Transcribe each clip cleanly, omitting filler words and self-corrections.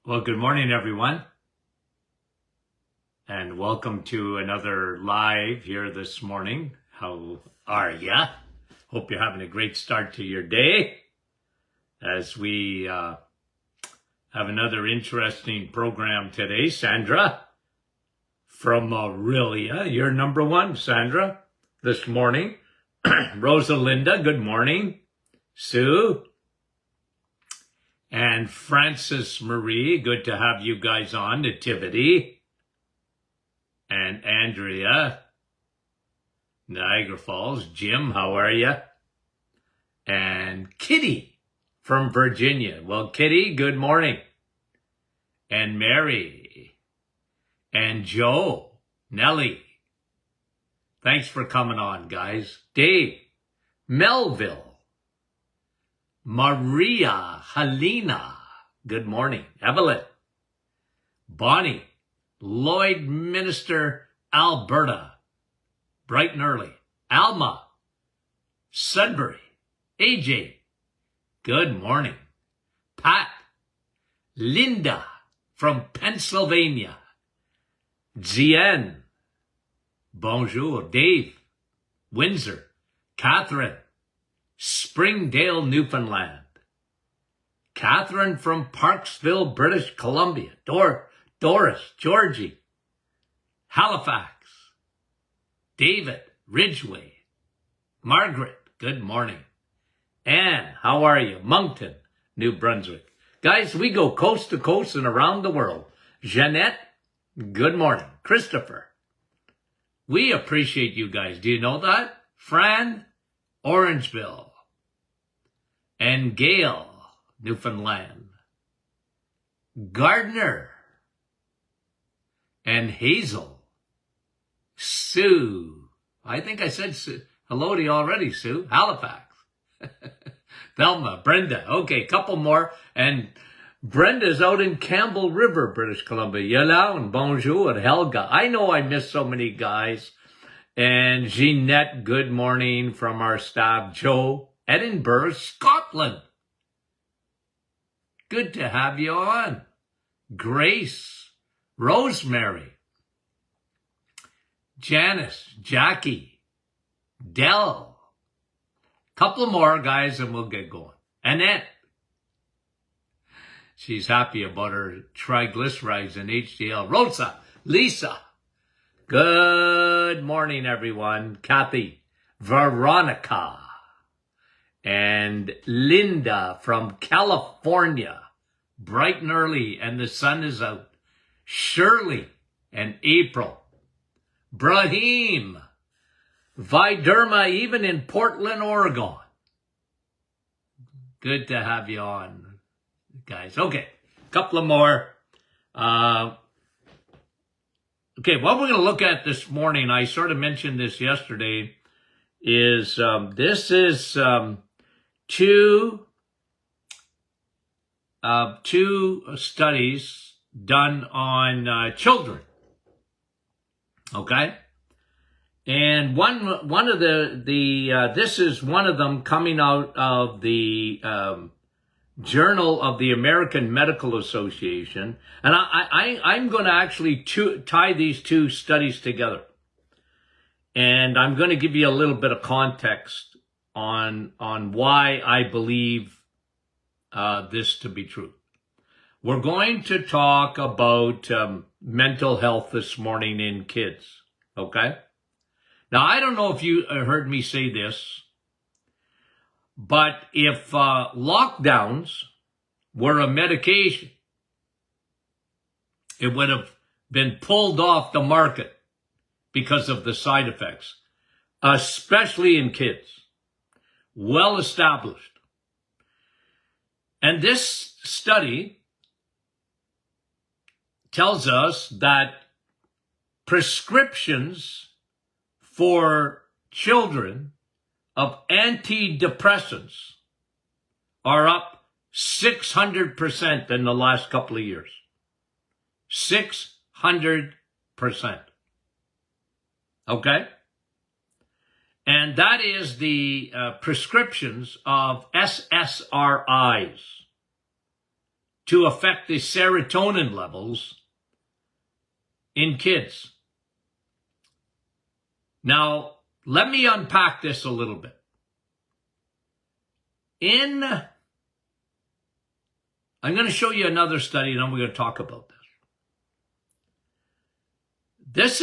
Well, good morning, everyone, and welcome to another live here this morning. How are ya? Hope you're having a great start to your day as we have another interesting program today. Sandra from Aurelia, you're number one, Sandra, this morning. Rosalinda, good morning. Sue and Francis Marie, good to have you guys on. Nativity and Andrea, Niagara Falls. Jim, how are you? And Kitty from Virginia. Well, Kitty, good morning. And Mary and Joe, Nellie. Thanks for coming on, guys. Dave, Melville, Maria, Helena, good morning. Evelyn, Bonnie, Lloydminster, Alberta, bright and early. Alma, Sudbury, AJ, good morning. Pat, Linda from Pennsylvania, Zien, bonjour. Dave, Windsor, Catherine, Springdale, Newfoundland. Catherine from Parksville, British Columbia. Doris, Georgie, Halifax. David, Ridgeway. Margaret, good morning. Anne, how are you? Moncton, New Brunswick. Guys, we go coast to coast and around the world. Jeanette, good morning. Christopher, we appreciate you guys. Do you know that? Fran, Orangeville. And Gail, Newfoundland. Gardner and Hazel. Sue, I think I said hello to you already, Sue. Halifax. Thelma, Brenda. Okay, couple more. And Brenda's out in Campbell River, British Columbia. Yalaun, bonjour. Helga. I know I missed so many guys. And Jeanette, good morning from our staff. Joe, Edinburgh, Scotland. Good to have you on. Grace, Rosemary, Janice, Jackie, Dell. Couple more, guys, and we'll get going. Annette. She's happy about her triglycerides and HDL. Rosa, Lisa. Good morning, everyone. Kathy, Veronica, and Linda from California. Bright and early, and the sun is out. Shirley and April. Brahim, Viderma, even in Portland, Oregon. Good to have you on, guys. Okay, a couple of more. Okay, what we're going to look at this morning, I sort of mentioned this yesterday, is this is two studies done on children. Okay, and one of the this is one of them coming out of the Journal of the American Medical Association, and I'm going to actually tie these two studies together, and I'm going to give you a little bit of context on why I believe this to be true. We're going to talk about mental health this morning in kids, okay? Now, I don't know if you heard me say this, but if lockdowns were a medication, it would have been pulled off the market because of the side effects, especially in kids. Well established. And this study tells us that prescriptions for children of antidepressants are up 600% in the last couple of years. 600%. Okay? And that is the prescriptions of SSRIs. to affect the serotonin levels in kids. Now, let me unpack this a little bit. I'm going to show you another study, and then we're going to talk about this. This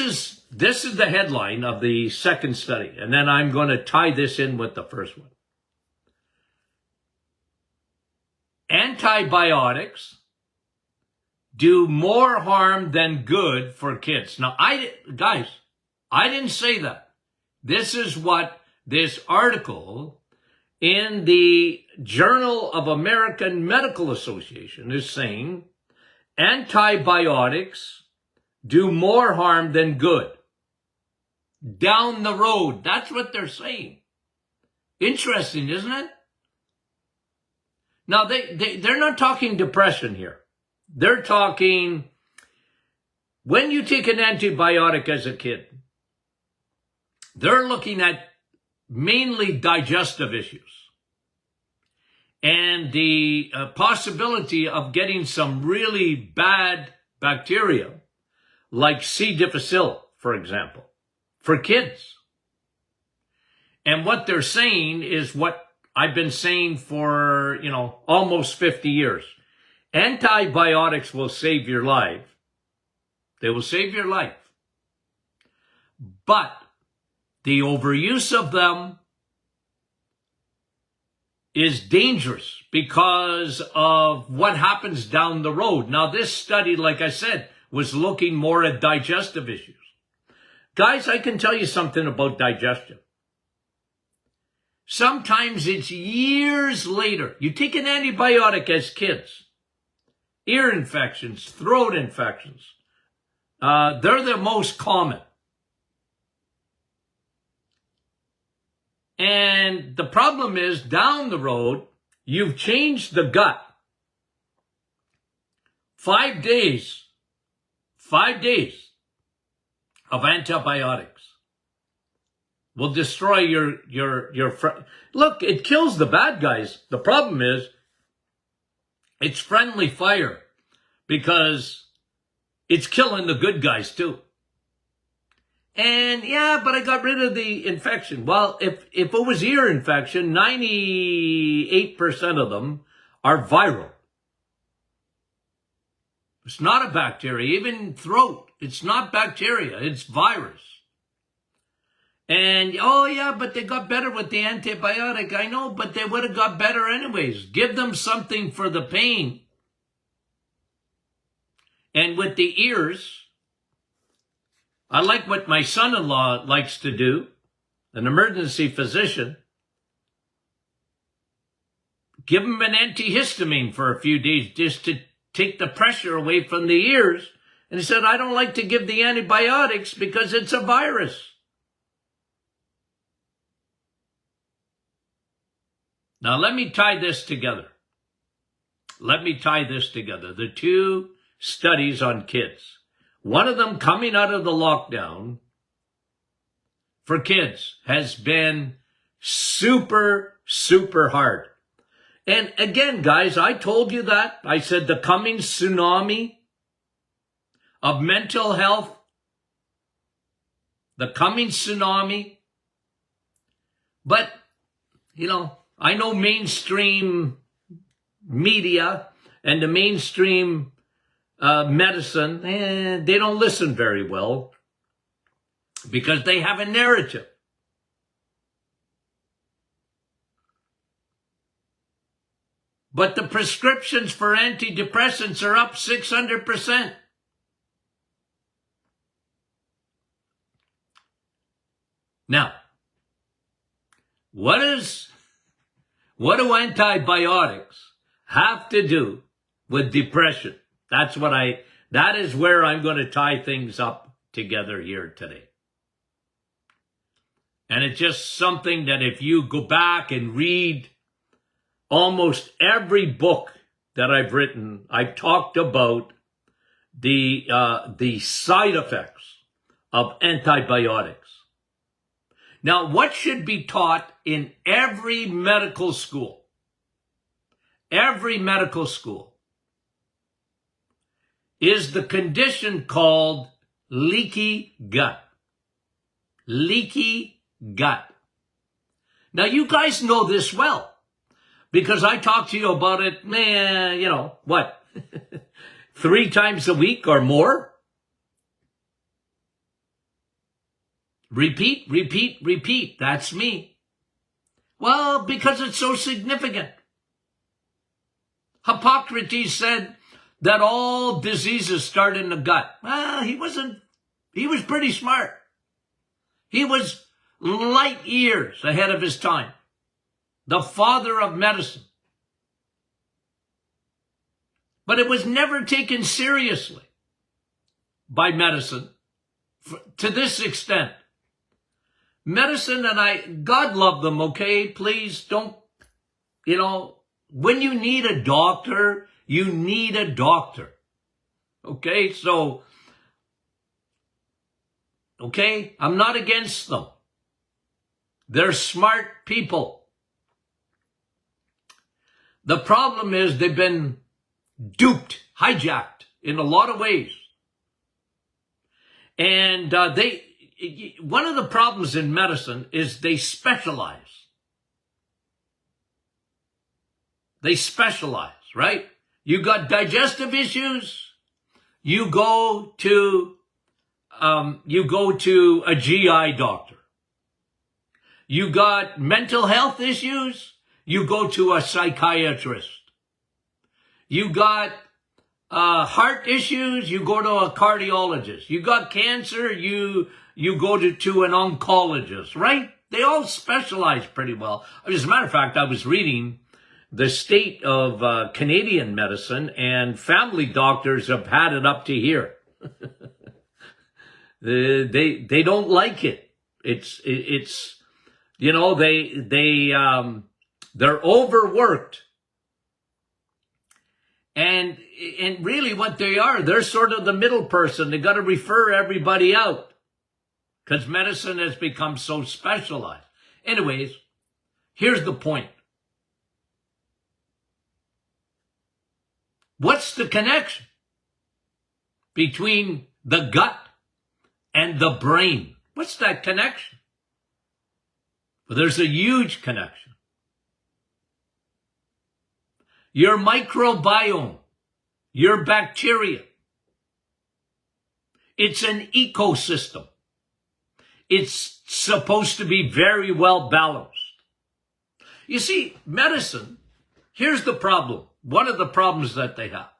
is the headline of the second study, and then I'm going to tie this in with the first one. Antibiotics do more harm than good for kids. Now, guys, I didn't say that. This is what this article in the Journal of American Medical Association is saying. Antibiotics do more harm than good down the road. That's what they're saying. Interesting, isn't it? Now, they're not talking depression here. They're talking when you take an antibiotic as a kid, they're looking at mainly digestive issues and the possibility of getting some really bad bacteria like C. difficile, for example, for kids. And what they're saying is what I've been saying for, almost 50 years. Antibiotics will save your life. They will save your life. But the overuse of them is dangerous because of what happens down the road. Now, this study, like I said, was looking more at digestive issues. Guys, I can tell you something about digestion. Sometimes it's years later. You take an antibiotic as kids. Ear infections, throat infections. They're the most common. And the problem is, down the road, you've changed the gut. 5 days of antibiotics will destroy your look, it kills the bad guys. The problem is, it's friendly fire because it's killing the good guys too. And yeah, but I got rid of the infection. Well, if it was ear infection, 98% of them are viral. It's not a bacteria. Even throat, it's not bacteria, it's virus. And, oh yeah, but they got better with the antibiotic. I know, but they would have got better anyways. Give them something for the pain. And with the ears, I like what my son-in-law likes to do, an emergency physician. Give him an antihistamine for a few days just to take the pressure away from the ears. And he said, I don't like to give the antibiotics because it's a virus. Now, let me tie this together. The two studies on kids. One of them coming out of the lockdown for kids has been super, super hard. And again, guys, I told you that. I said the coming tsunami of mental health, the coming tsunami. But, I know mainstream media and the mainstream medicine, they don't listen very well because they have a narrative. But the prescriptions for antidepressants are up 600%. Now, what do antibiotics have to do with depression? That is where I'm going to tie things up together here today. And it's just something that if you go back and read almost every book that I've written, I've talked about the side effects of antibiotics. Now, what should be taught in every medical school? Every medical school. is the condition called leaky gut. Leaky gut. Now, you guys know this well, because I talk to you about it, you know, what, 3 times a week or more? Repeat, repeat, repeat. That's me. Well, because it's so significant. Hippocrates said that all diseases start in the gut. Well, he was pretty smart. He was light years ahead of his time. The father of medicine. But it was never taken seriously by medicine to this extent. Medicine, and God love them, okay? Please don't, you know, when you need a doctor, you need a doctor. Okay, so, okay, I'm not against them. They're smart people. The problem is they've been duped, hijacked in a lot of ways. And one of the problems in medicine is they specialize. They specialize, right? You got digestive issues, you go to a GI doctor. You got mental health issues, you go to a psychiatrist. You got heart issues, you go to a cardiologist. You got cancer, you go to an oncologist, right? They all specialize pretty well. As a matter of fact, I was reading the state of Canadian medicine, and family doctors have had it up to here. They don't like it. It's you know, they're overworked. And really what they are, they're sort of the middle person. They got to refer everybody out because medicine has become so specialized. Anyways, here's the point. What's the connection between the gut and the brain? What's that connection? Well, there's a huge connection. Your microbiome, your bacteria, it's an ecosystem. It's supposed to be very well balanced. You see, medicine, here's the problem. One of the problems that they have.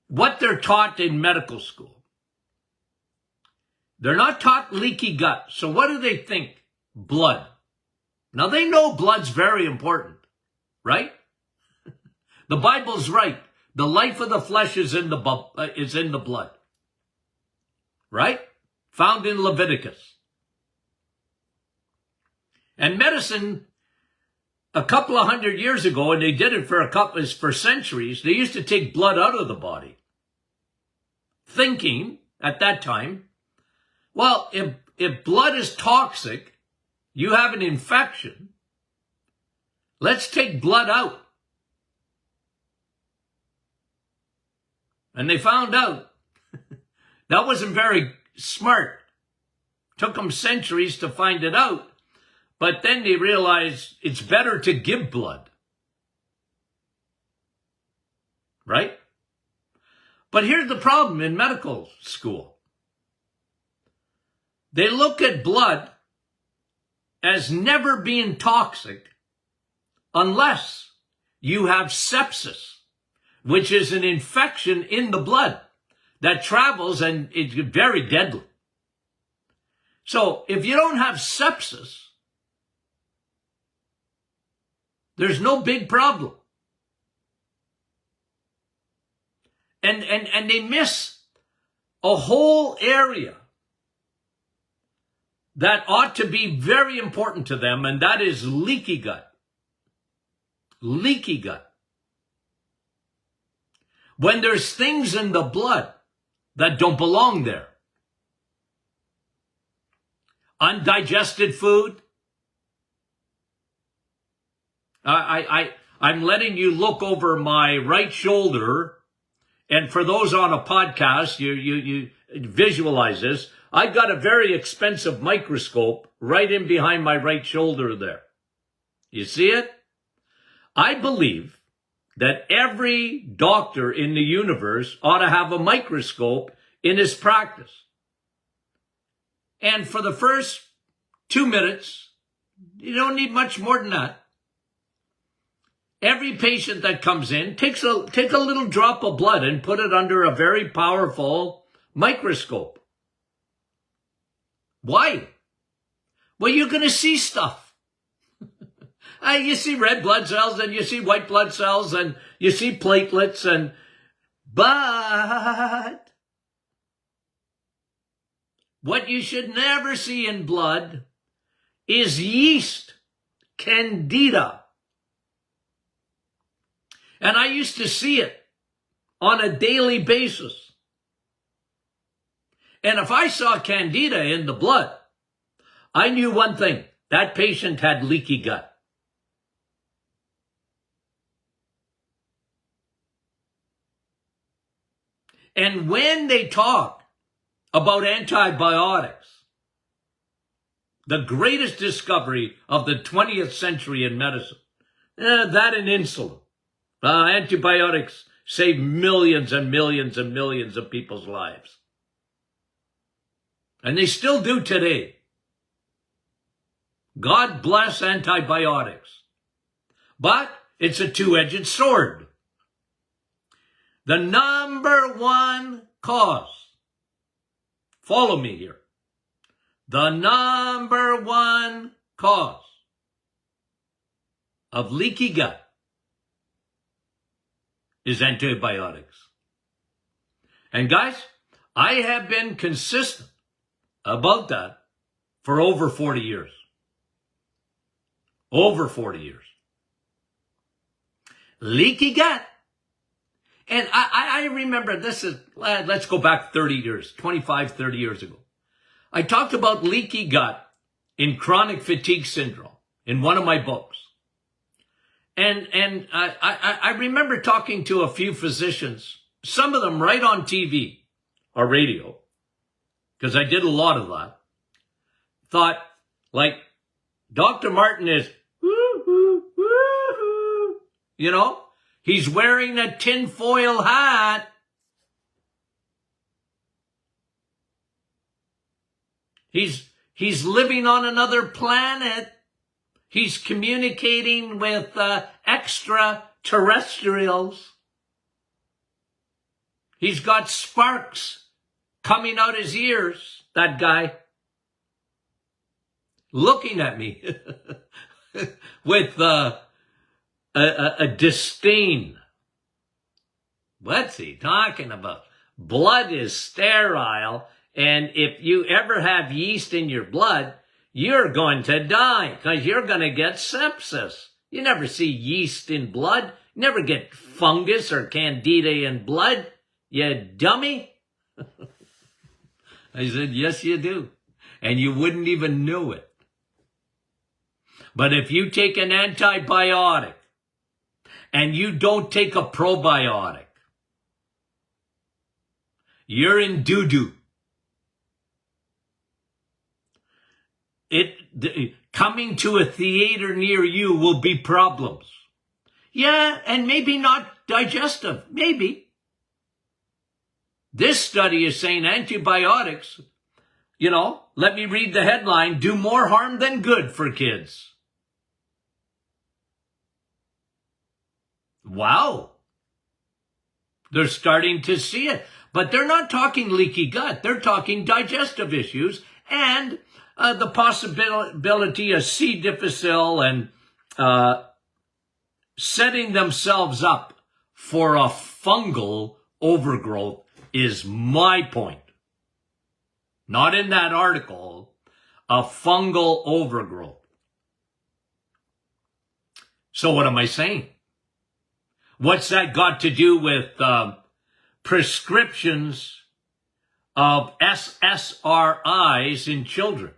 What they're taught in medical school. They're not taught leaky gut. So what do they think? Blood. Now they know blood's very important. Right? The Bible's right. The life of the flesh is in the blood. Right? Found in Leviticus. And medicine, a couple of 100 years ago, and they did it for centuries, they used to take blood out of the body. Thinking, at that time, well, if blood is toxic, you have an infection, let's take blood out. And they found out that wasn't very smart. Took them centuries to find it out. But then they realized it's better to give blood. Right? But here's the problem in medical school. They look at blood as never being toxic unless you have sepsis, which is an infection in the blood that travels and it's very deadly. So if you don't have sepsis, there's no big problem. And they miss a whole area that ought to be very important to them, and that is leaky gut. Leaky gut. When there's things in the blood that don't belong there. Undigested food. I'm letting you look over my right shoulder And for those on a podcast, you visualize this. I've got a very expensive microscope right in behind my right shoulder there. You see it? I believe that every doctor in the universe ought to have a microscope in his practice. And for the first 2 minutes, you don't need much more than that. Every patient that comes in take a little drop of blood and put it under a very powerful microscope. Why? Well, you're going to see stuff. You see red blood cells and you see white blood cells and you see platelets but what you should never see in blood is yeast, candida. And I used to see it on a daily basis. And if I saw candida in the blood, I knew one thing. That patient had leaky gut. And when they talk about antibiotics, the greatest discovery of the 20th century in medicine, that and insulin. Antibiotics save millions and millions and millions of people's lives. And they still do today. God bless antibiotics. But it's a two-edged sword. The number one cause, follow me here, the number one cause of leaky gut is antibiotics. And guys, I have been consistent about that for over 40 years. Over 40 years. Leaky gut. And I remember this is, let's go back 30 years, 25, 30 years ago. I talked about leaky gut in chronic fatigue syndrome in one of my books. And I remember talking to a few physicians, some of them right on TV or radio, because I did a lot of that. Thought, like, Dr. Martin is, woo-hoo, woo-hoo, you know? He's wearing a tinfoil hat. He's living on another planet. He's communicating with extraterrestrials. He's got sparks coming out his ears, that guy. Looking at me with a disdain. What's he talking about? Blood is sterile, and if you ever have yeast in your blood, you're going to die because you're going to get sepsis. You never see yeast in blood. You never get fungus or candida in blood, you dummy. I said, yes, you do. And you wouldn't even know it. But if you take an antibiotic, and you don't take a probiotic, you're in doo-doo. Coming to a theater near you will be problems. Yeah, and maybe not digestive, maybe. This study is saying antibiotics, let me read the headline, do more harm than good for kids. Wow. They're starting to see it. But they're not talking leaky gut. They're talking digestive issues and the possibility of C. difficile and setting themselves up for a fungal overgrowth is my point. Not in that article, a fungal overgrowth. So what am I saying? What's that got to do with prescriptions of SSRIs in children?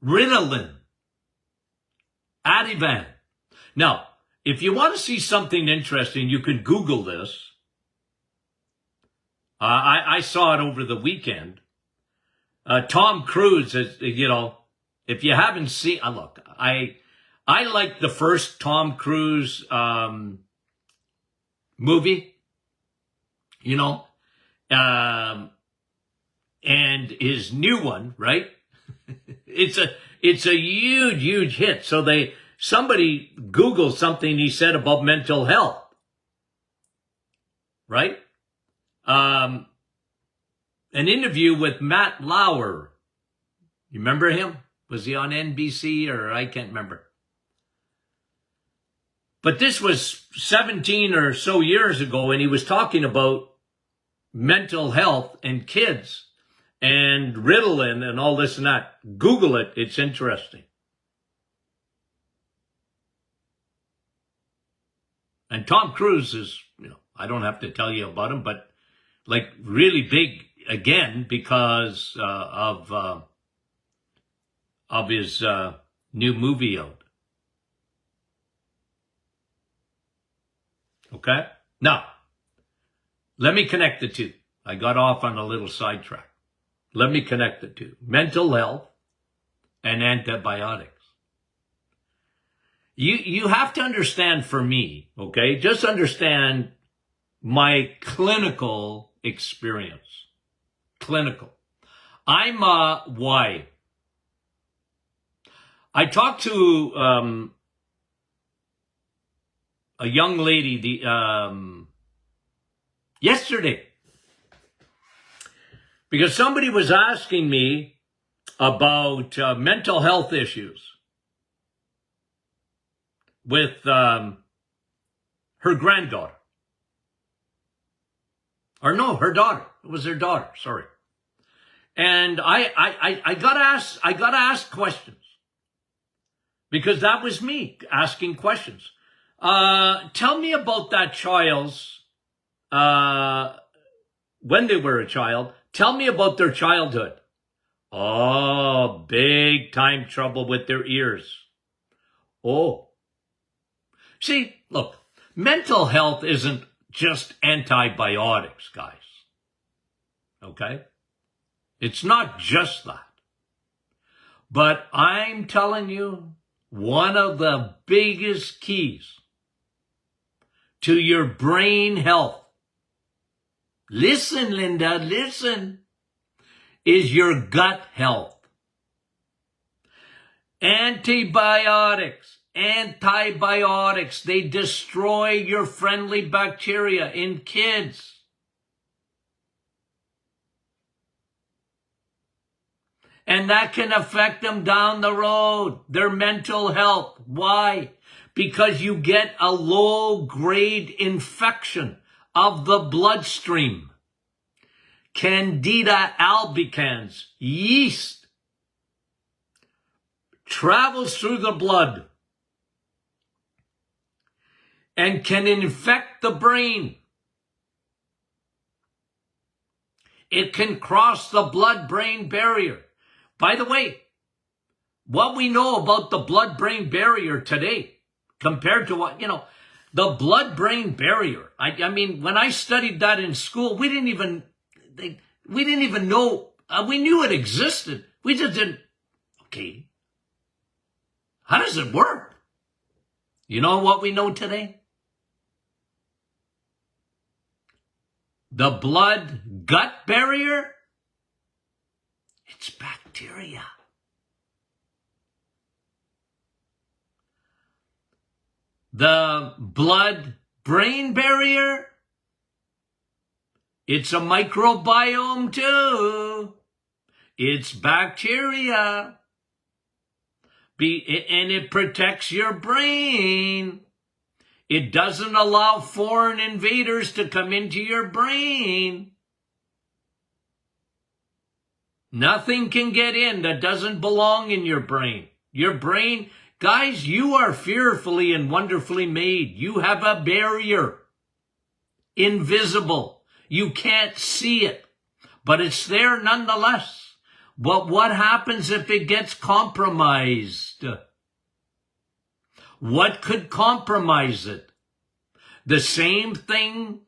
Ritalin, Ativan. Now, if you want to see something interesting, you can Google this. I saw it over the weekend. Tom Cruise is, if you haven't seen, look, I like the first Tom Cruise movie, and his new one, right? It's a huge hit. So somebody Googled something he said about mental health, right? An interview with Matt Lauer. You remember him? Was he on NBC or I can't remember. But this was 17 or so years ago, and he was talking about mental health and kids and Ritalin and all this and that. Google it. It's interesting. And Tom Cruise is, I don't have to tell you about him, but like really big again because of his new movie out. Okay? Now, let me connect the two. I got off on a little sidetrack. Let me connect the two. Mental health and antibiotics. You have to understand for me, okay? Just understand my clinical experience. Clinical. I'm why? I talked to a young lady yesterday because somebody was asking me about mental health issues with her granddaughter. Or no, her daughter. It was her daughter, sorry. And I gotta ask questions. Because that was me asking questions. Tell me about that child's, when they were a child, tell me about their childhood. Oh, big time trouble with their ears. Oh. See, look, mental health isn't just antibiotics, guys. Okay? It's not just that. But I'm telling you, one of the biggest keys to your brain health, listen, Linda, listen, is your gut health. Antibiotics, they destroy your friendly bacteria in kids. And that can affect them down the road, their mental health. Why? Because you get a low-grade infection of the bloodstream. Candida albicans, yeast, travels through the blood and can infect the brain. It can cross the blood-brain barrier. By the way, what we know about the blood-brain barrier today, compared to what, the blood-brain barrier, I mean, when I studied that in school, we didn't even know, we knew it existed. We just didn't, okay, how does it work? You know what we know today? The blood-gut barrier, it's bacteria. The blood-brain barrier, it's a microbiome too. It's bacteria. And it protects your brain. It doesn't allow foreign invaders to come into your brain. Nothing can get in that doesn't belong in your brain. Your brain, guys, you are fearfully and wonderfully made. You have a barrier. Invisible. You can't see it, but it's there nonetheless. But what happens if it gets compromised? What could compromise it? The same thing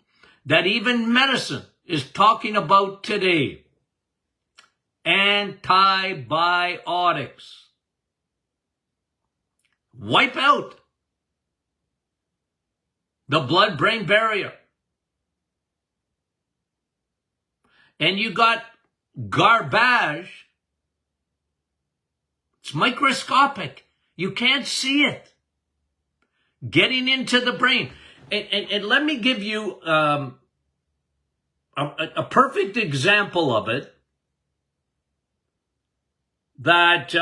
that even medicine is talking about today. Antibiotics. Wipe out the blood-brain barrier. And you got garbage. It's microscopic. You can't see it getting into the brain. And let me give you a perfect example of it that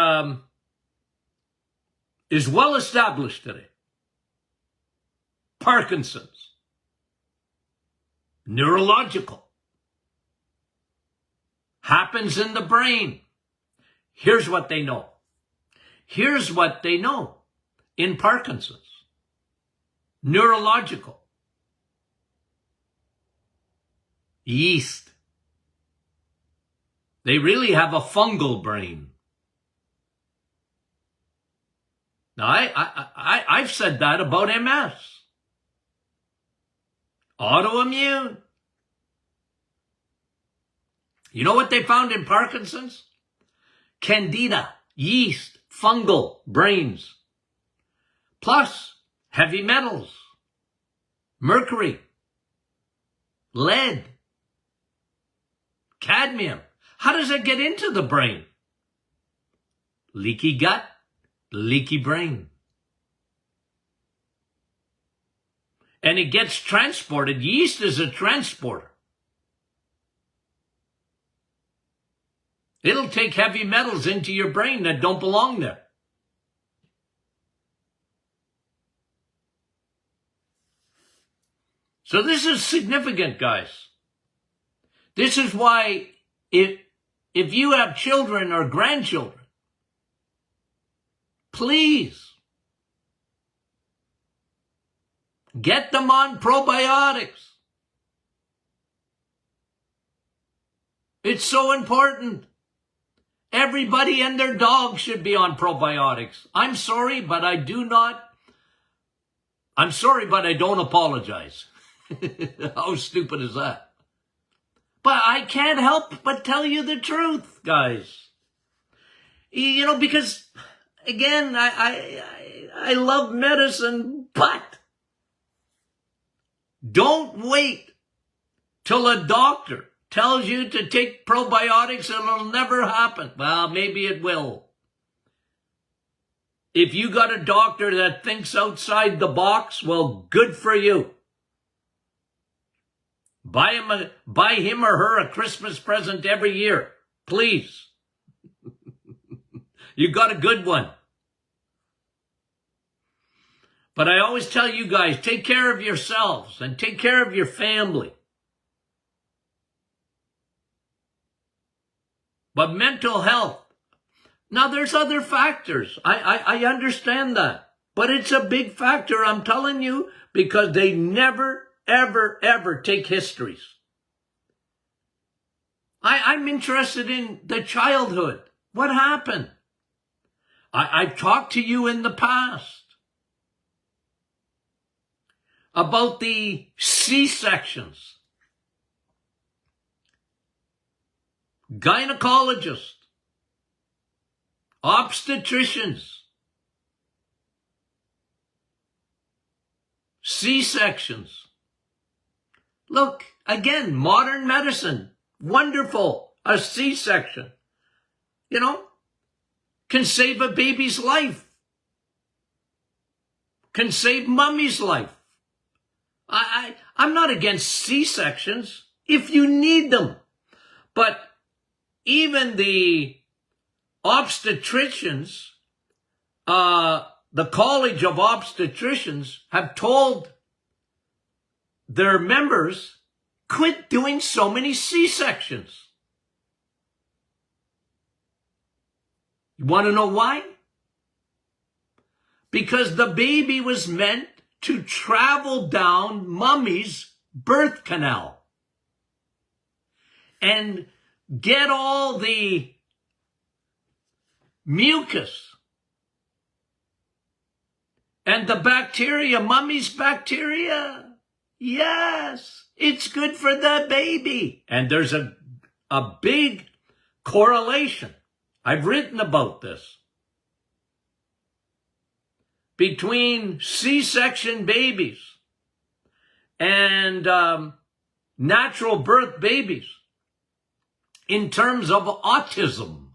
is well established today. Parkinson's. Neurological. Happens in the brain. Here's what they know. Here's what they know in Parkinson's. Neurological. Yeast. They really have a fungal brain. Now, I've said that about MS. Autoimmune. You know what they found in Parkinson's? Candida, yeast, fungal brains. Plus, heavy metals, mercury, lead, cadmium. How does it get into the brain? Leaky gut, leaky brain. And it gets transported. Yeast is a transporter. It'll take heavy metals into your brain that don't belong there. So this is significant, guys. This is why if you have children or grandchildren, please get them on probiotics. It's so important. Everybody and their dog should be on probiotics. I'm sorry, but I don't apologize. How stupid is that? But I can't help but tell you the truth, guys. You know, because, again, I love medicine, but don't wait till a doctor tells you to take probiotics and it'll never happen. Well, maybe it will. If you got a doctor that thinks outside the box, well, good for you. Buy him or her a Christmas present every year, please. You got a good one. But I always tell you guys, take care of yourselves and take care of your family. But mental health, now there's other factors. I understand that. But it's a big factor, I'm telling you, because they never, ever, ever take histories. I'm interested in the childhood. What happened? I've talked to you in the past about the C-sections. Gynecologists, obstetricians, C-sections. Look, again, modern medicine, wonderful, a C-section, you know, can save a baby's life, can save mommy's life. I'm not against C-sections if you need them, but even the obstetricians, the College of Obstetricians have told their members, quit doing so many C-sections. You want to know why? Because the baby was meant to travel down mommy's birth canal and get all the mucus and the bacteria, mommy's bacteria. Yes, It's good for the baby. And there's a big correlation. I've written about this. Between C-section babies and natural birth babies in terms of autism.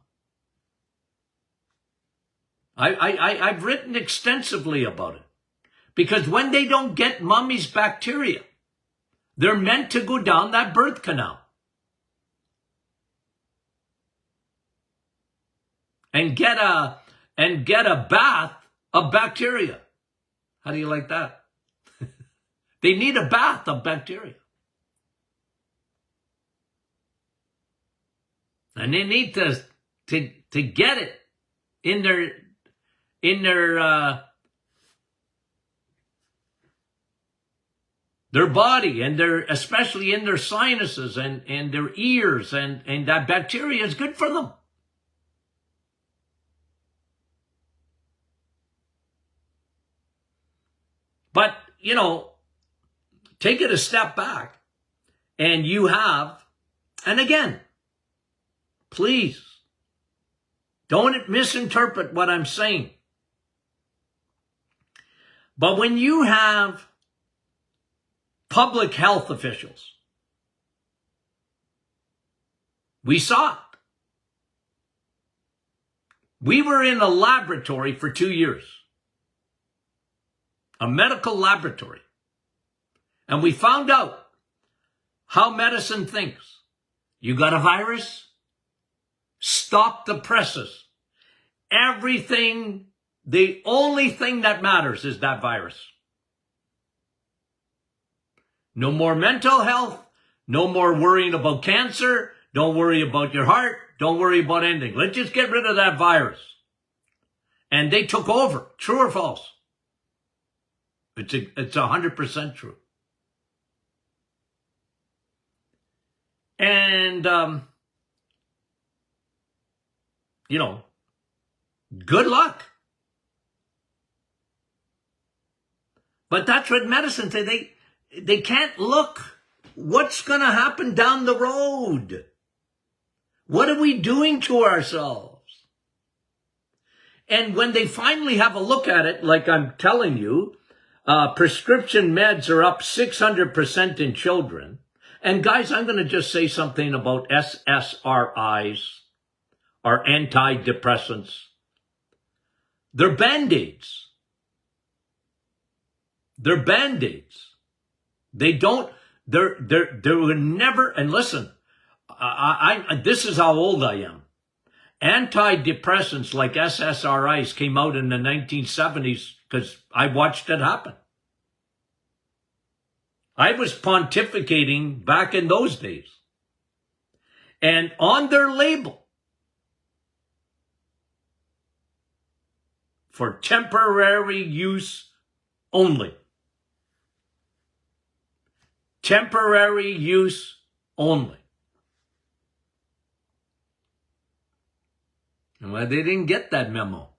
I've written extensively about it. Because when they don't get mommy's bacteria, they're meant to go down that birth canal and get a bath of bacteria. How do you like that? They need a bath of bacteria. And they need to get it in their body, and especially in their sinuses and their ears, and that bacteria is good for them. But, take it a step back, and you have, and again, please, don't misinterpret what I'm saying. But when you have public health officials, we saw it. We were in a laboratory for 2 years, a medical laboratory, and we found out how medicine thinks. You got a virus? Stop the presses. Everything, the only thing that matters is that virus. No more mental health, no more worrying about cancer, don't worry about your heart, don't worry about anything. Let's just get rid of that virus. And they took over. True or false? It's 100% true. And, good luck. But that's what medicine says. They can't look what's going to happen down the road. What are we doing to ourselves? And when they finally have a look at it, like I'm telling you, prescription meds are up 600% in children. And guys, I'm going to just say something about SSRIs, or antidepressants. They're Band-Aids. They're Band-Aids. They were never, and listen, this is how old I am. Antidepressants like SSRIs came out in the 1970s because I watched it happen. I was pontificating back in those days. And on their label, for temporary use only. Temporary use only. Well, they didn't get that memo.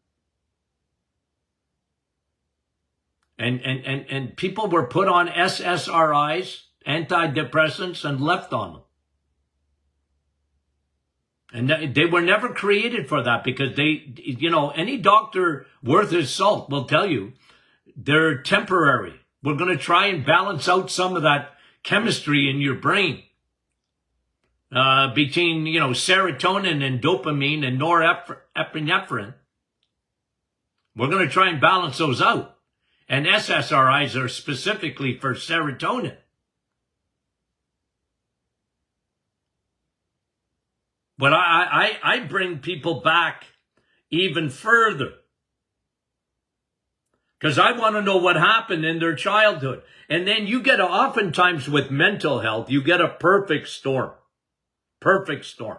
And people were put on SSRIs, antidepressants, and left on them. And they were never created for that, because any doctor worth his salt will tell you they're temporary. We're going to try and balance out some of that chemistry in your brain between, serotonin and dopamine and norepinephrine. We're going to try and balance those out. And SSRIs are specifically for serotonin. But I bring people back even further, because I want to know what happened in their childhood. And then you get, oftentimes with mental health, you get a perfect storm. Perfect storm.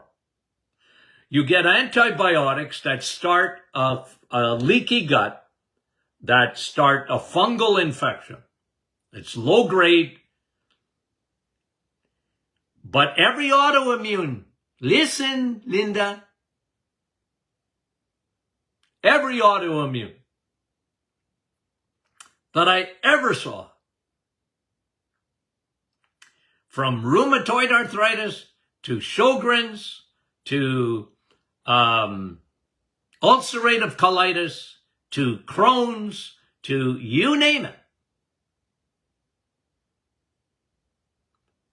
You get antibiotics that start a leaky gut, that start a fungal infection. It's low grade. But every autoimmune, listen, Linda, every autoimmune that I ever saw from rheumatoid arthritis to Sjogren's to ulcerative colitis to Crohn's to you name it.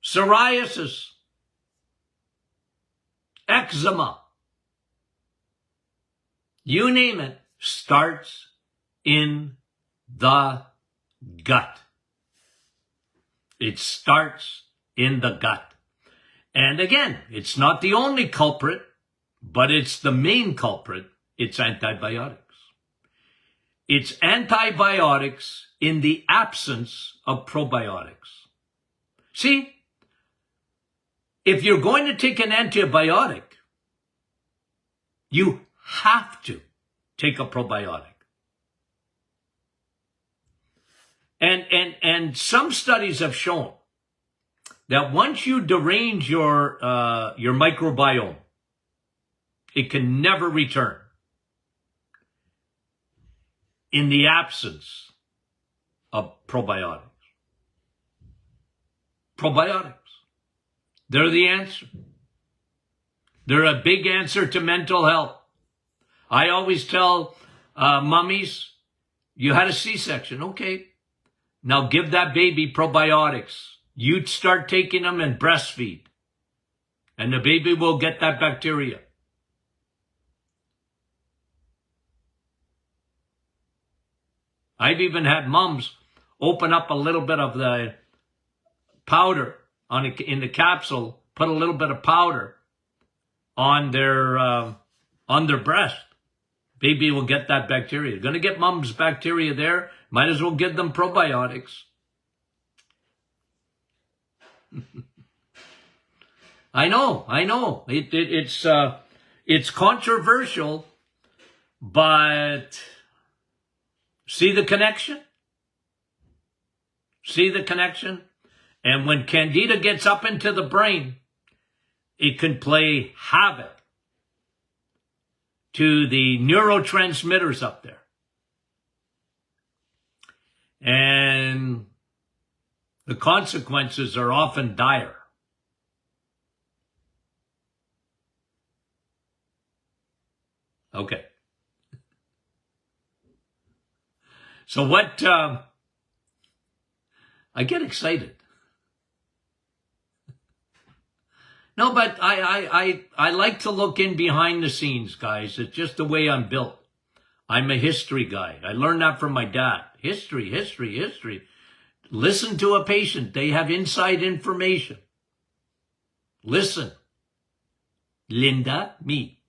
Psoriasis, eczema, you name it, starts in the gut. It starts in the gut. And again, it's not the only culprit, but it's the main culprit. It's antibiotics. It's antibiotics in the absence of probiotics. See, if you're going to take an antibiotic, you have to take a probiotic. And some studies have shown that once you derange your microbiome, it can never return in the absence of probiotics. Probiotics. They're the answer. They're a big answer to mental health. I always tell mummies, you had a C-section. Okay. Now give that baby probiotics. You start taking them and breastfeed. And the baby will get that bacteria. I've even had moms open up a little bit of the powder in the capsule, put a little bit of powder on their breast. Baby will get that bacteria. Going to get mom's bacteria there. Might as well give them probiotics. I know. It's controversial, but see the connection? See the connection? And when Candida gets up into the brain, it can play havoc to the neurotransmitters up there. And the consequences are often dire. Okay. So what, I get excited. No, but I like to look in behind the scenes, guys. It's just the way I'm built. I'm a history guy. I learned that from my dad. History. Listen to a patient. They have inside information. Listen. Linda, me.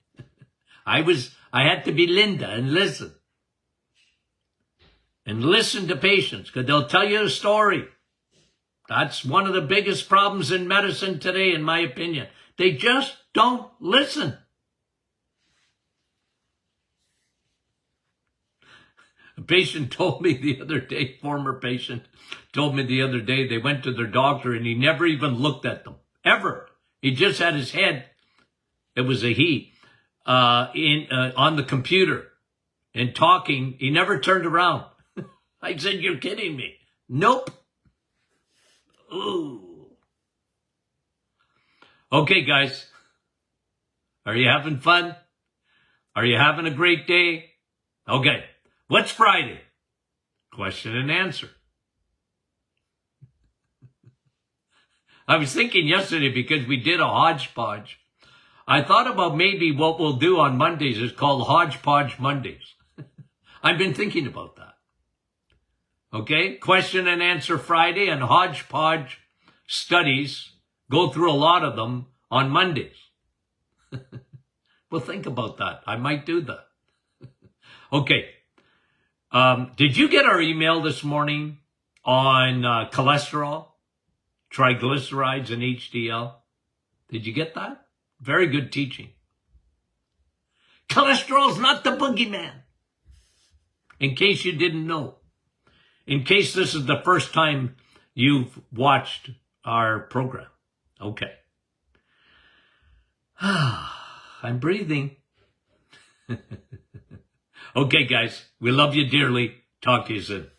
I had to be Linda and listen. And listen to patients, because they'll tell you a story. That's one of the biggest problems in medicine today, in my opinion. They just don't listen. A patient told me the other day, former patient told me the other day, they went to their doctor and he never even looked at them. Ever. He just had his head, it was a he, on the computer and talking. He never turned around. I said, you're kidding me. Nope. Ooh. Okay, guys. Are you having fun? Are you having a great day? Okay. What's Friday? Question and answer. I was thinking yesterday, because we did a hodgepodge, I thought about maybe what we'll do on Mondays is called Hodgepodge Mondays. I've been thinking about that. Okay, question and answer Friday, and hodgepodge studies, go through a lot of them on Mondays. Well, think about that. I might do that. Okay. Did you get our email this morning on cholesterol, triglycerides, and HDL? Did you get that? Very good teaching. Cholesterol's not the boogeyman. In case you didn't know. In case this is the first time you've watched our program. Okay. I'm breathing. Okay, guys. We love you dearly. Talk to you soon.